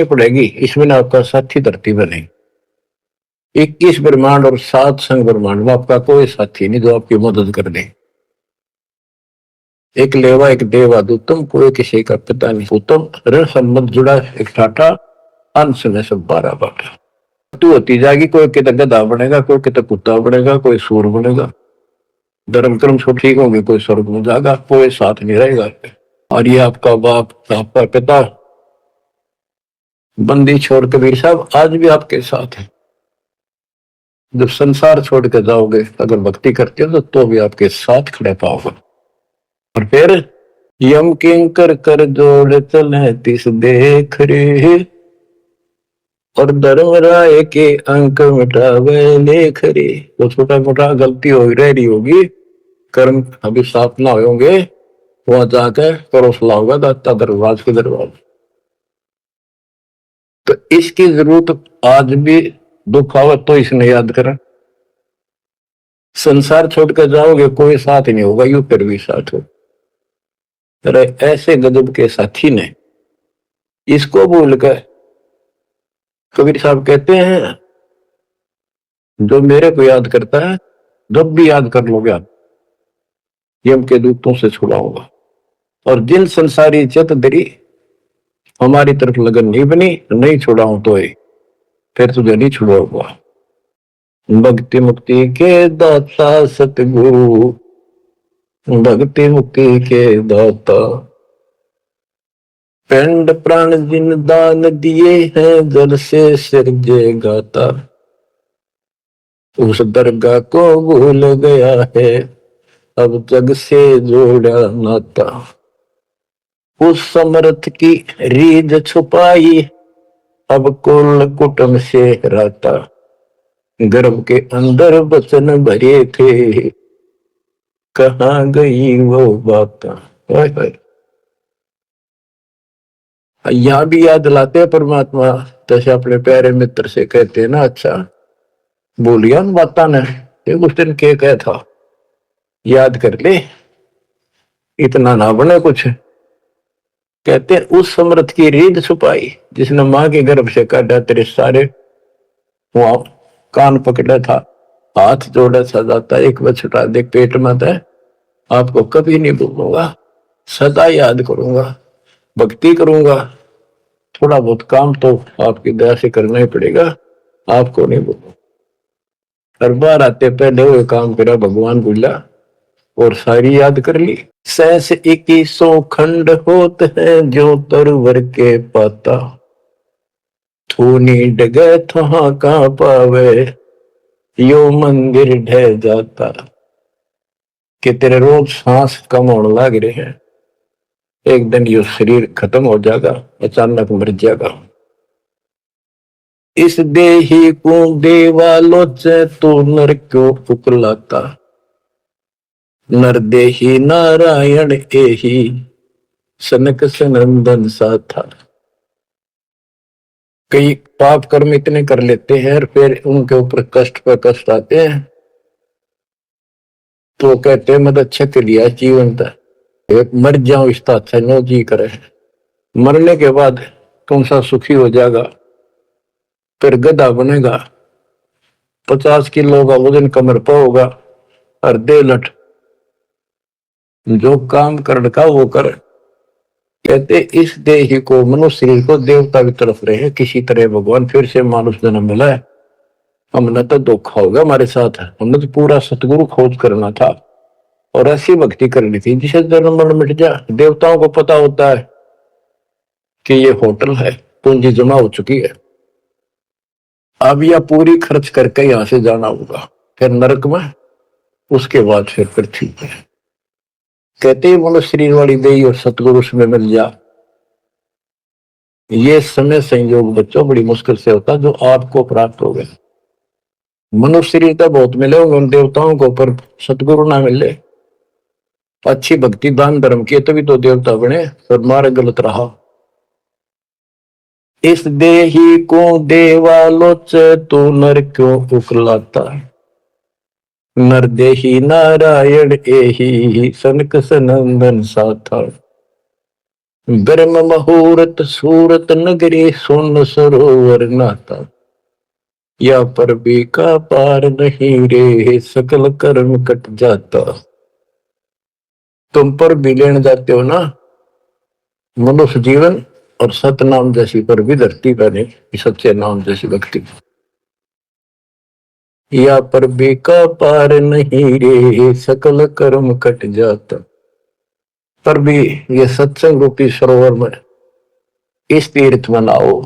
पड़ेगी, इसमें आपका साथी धरती बने। 21 ब्रह्मांड और 7 संग ब्रह्मांड में आपका कोई साथी नहीं जो आपकी मदद कर दे। एक लेवा एक देवा दूतम, कोई किसी का पिता नहीं पूतम, ऋण संबंध जुड़ा एक ठाठा, अंश में सब 12 बाटा। तू होती जाएगी, कोई कितना गधा बनेगा, कोई कितना कुत्ता बनेगा, कोई सूर बनेगा। धर्म कर्म सब ठीक होंगे, कोई स्वर्ग में जाएगा, कोई साथ नहीं रहेगा। और ये आपका बाप, आपका पिता बंदी छोड़ कबीर साहब आज भी आपके साथ है। जब संसार छोड़ के जाओगे, अगर भक्ति करते हो तो भी आपके साथ खड़े पाओगे। और फिर यम किंकर कर जोड़ चले तिस देख रे, और धर्म राय के अंक मिटावे लेख रे। तो छोटा मोटा गलती हो रही होगी, कर्म अभी साफ ना होंगे, वहां जाकर परोसला होगा दाता दरबार के दरबार। तो इसकी जरूरत आज भी दुख आवत तो इसने याद करें। संसार छोड़ कर जाओगे, कोई साथ नहीं होगा, यू फिर भी साथ हो। अरे ऐसे गजब के साथी ने इसको भूलकर कबीर साहब कहते हैं, जो मेरे को याद करता है, जब भी याद कर लोगे आप, यम के दूतों से छुड़ाऊंगा। और जिन संसारी चित दरी हमारी तरफ लगन नहीं बनी, नहीं छुड़ाऊं तो फिर तुझे नहीं छुड़ाऊंगा। भक्ति मुक्ति के दाता सतगुरु, भक्ति मुक्ति के दाता, पिंड प्राण जिन दान दिए हैं, जल से सिरजे गाता। उस दरगाह को भूल गया है, अब जग से जोड़ा नाता। उस समर्थ की रीझ छुपाई, अब कुल कुटुंब से रहता। गर्भ के अंदर वचन भरे थे, कहाँ गई वो बात। यहां भी याद दिलाते हैं परमात्मा, जैसे अपने प्यारे मित्र से कहते हैं ना, अच्छा बोलिया उन बात ने, उस दिन के कह था, याद कर ले, इतना ना बने कुछ। कहते हैं उस समर्थ की रीढ़ छुपाई, जिसने मां के गर्भ से काटा, तेरे सारे वहां कान पकड़ा था, हाथ जोड़ा था, जाता एक बार छुटा दे पेट में था। आपको कभी नहीं भूलूंगा, सदा याद करूंगा, भक्ति करूंगा। थोड़ा बहुत काम तो आपकी दया से करना ही पड़ेगा, आपको नहीं भूलूंगा। हर बार आते पहले वो काम करा भगवान बोला, और सारी याद कर ली। सहस 2100 खंड होत है, जो तरवर के पाता। थूनी डगे थहा का पावे, यो मंदिर ढह जाता। कि तेरे रोज सांस कम होने लग रहे हैं, एक दिन यो शरीर खत्म हो जाएगा, अचानक मर जाएगा। इस देही को देवालोचे, तो नर क्यों फुकलाता। नर देही नारायण एही, सनक सनंदन सा था। कई पाप कर्म इतने कर लेते हैं, फिर उनके ऊपर कष्ट पर कष्ट आते हैं, तो कहते हैं मत अच्छा कर लिया जीवन था, मर जाओ इसका अच्छा नो जी करे। मरने के बाद कौन सा सुखी हो जाएगा, फिर गधा बनेगा, 50 किलो का वजन कमर पर होगा, और दे लट, जो काम कर का वो कर। कहते इस देह को, मनुष्य शरीर को देवता की तरफ रहे, किसी तरह भगवान फिर से मानुष जन्म मिला है। हमने तो धोखा होगा हमारे साथ, हमने तो पूरा सतगुरु खोज करना था, और ऐसी भक्ति करनी थी जिसे जन्म मरण मिट जाए। देवताओं को पता होता है कि ये होटल है, पूंजी जमा हो चुकी है, अब यह पूरी खर्च करके यहां से जाना होगा, फिर नरक में, उसके बाद फिर पृथ्वी पे। कहते ही मनुष्य शरीर वाली देही और सतगुरु में मिल जा। ये समय संयोग बच्चों बड़ी मुश्किल से होता जो आपको प्राप्त हो गया। मनुष्य शरीर तो बहुत मिले होंगे उन देवताओं को, पर सतगुरु ना मिले, अच्छी भक्ति दान धर्म की तभी तो देवता बने, पर मार्ग गलत रहा। इस देही को देवालोच, तो नर क्यों उकलाता। नर देही नारायण एही, सनक सनंदन सा था। ब्रह्म मुहूर्त सूरत नगरी सुन सरोवर नाता, या पर भी का पार नहीं रे सकल कर्म कट जाता। तुम पर भी लेने जाते हो ना मनुष्य जीवन और सतनाम जैसी पर भी धरती पर नहीं, सच्चे नाम जैसी भक्ति। या पर भी का पार नहीं रे सकल कर्म कट जाता। पर भी ये सत्संग रूपी सरोवर में इस तीर्थ मनाओ,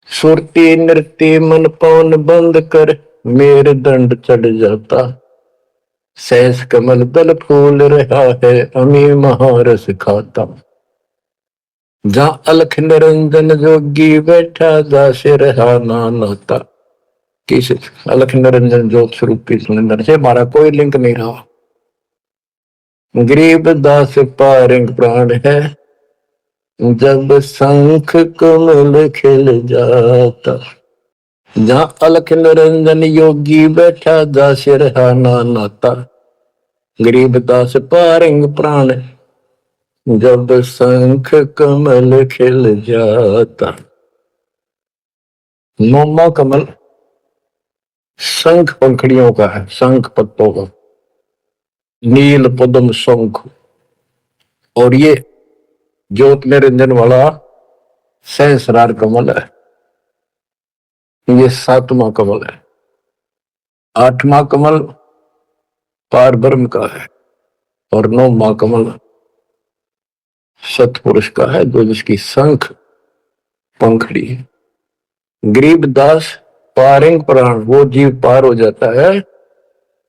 सुरती नृत्य मन पवन बंद कर मेरे दंड चढ़ जाता। सहस कमल दल फूल रहा है अमी महारस खाता। जहाँ अलख निरंजन जोगी बैठा दासे रहा नाता। किस अलख निरंजन ज्योत स्वरूप सुनिंदर से हमारा कोई लिंक नहीं रहा। गरीब दास पारंग प्राण है जब शंख कमल खिल जाता। जहाँ अलख निरंजन योगी बैठा दास रहा नाता। गरीब दास पारंग प्राण जब शंख कमल खिल जाता। नौमा कमल शंख पंखड़ियों का है, शंख पत्तों का, नील पद्म शंख। और ये ज्योत निरंजन वाला सहस्रार कमल है, ये सातवां कमल है। आठवां कमल पार ब्रह्म का है और नौवां कमल सतपुरुष का है, जो जिसकी शंख पंखड़ी है। गरीब दास पारिंग प्राण, वो जीव पार हो जाता है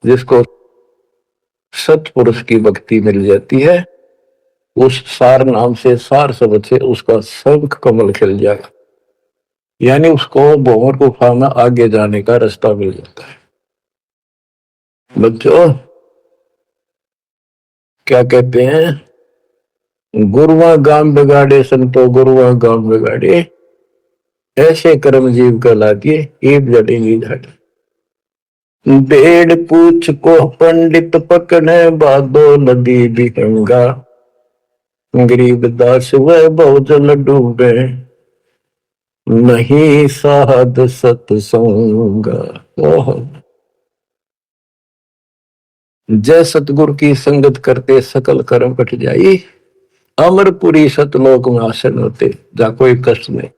जिसको सतपुरुष की भक्ति मिल जाती है। उस सार नाम से, सार शब्द से उसका शंख कमल खिल जाएगा, यानी उसको भंवर गुफा में आगे जाने का रास्ता मिल जाता है। बच्चों क्या कहते हैं, गुरुआ गाम बिगाड़े संतो गुरुआ गाम बिगाड़े, ऐसे कर्म जीव का लागे एक जड़ेंगी झाड़ी। भेड़ पूछ को पंडित पकड़े बादो नदी भी गंगा। गरीब दास वह बहुजल डूबे नहीं साध सत्संग। जय सतगुरु की संगत करते सकल कर्म कट जाई, अमरपुरी सतलोक में आसन होते जा कोई कष्ट नहीं।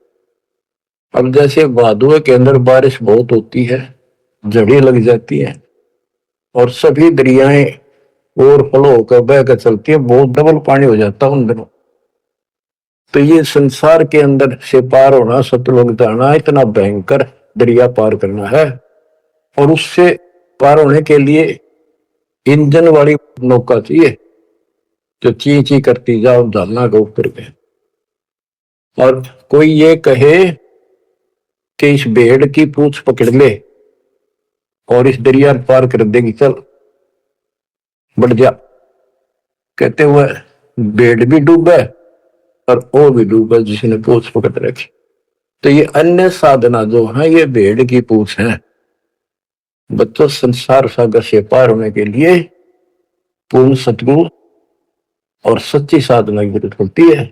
अब जैसे भादुए के अंदर बारिश बहुत होती है, जड़ी लग जाती है और सभी दरियाएं ओवरफ्लो होकर बहकर चलती है, बहुत डबल पानी हो जाता है उन दिनों। तो ये संसार के अंदर से पार होना, सतलोक जाना, इतना भयंकर दरिया पार करना है। और उससे पार होने के लिए इंजन वाली नौका चाहिए जो ची ची करती जाओ डालना के ऊपर के। और कोई ये कहे कि इस भेड़ की पूंछ पकड़ ले और इस दरिया पार कर देगी, चल बढ़ जा, कहते हुए भेड़ भी डूबे और वो भी डूबे जिसने पूंछ पकड़ रखी। तो ये अन्य साधना जो है ये भेड़ की पूंछ है। बच्चों संसार सागर से पार होने के लिए पूर्ण सतगुरु और सच्ची साधना की जरूरत होती है।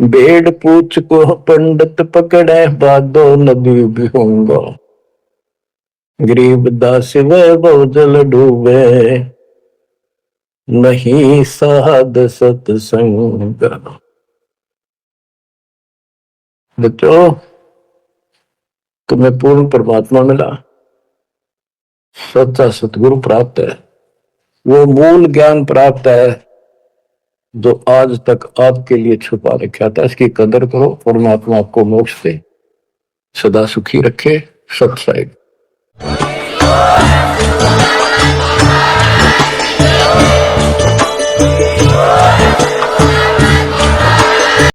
भेड़ पूछ को पंडित पकड़े बादो नदी भी होंगे। गरीब दास वह बहुजल डूबे नहीं साध सत्संग। बच्चों तुम्हें पूर्ण परमात्मा मिला, सच्चा सतगुरु प्राप्त है, वो मूल ज्ञान प्राप्त है जो आज तक आपके लिए छुपा रखा था। इसकी कदर करो, परमात्मा आपको मोक्ष दे, सदा सुखी रखे। सत्संग।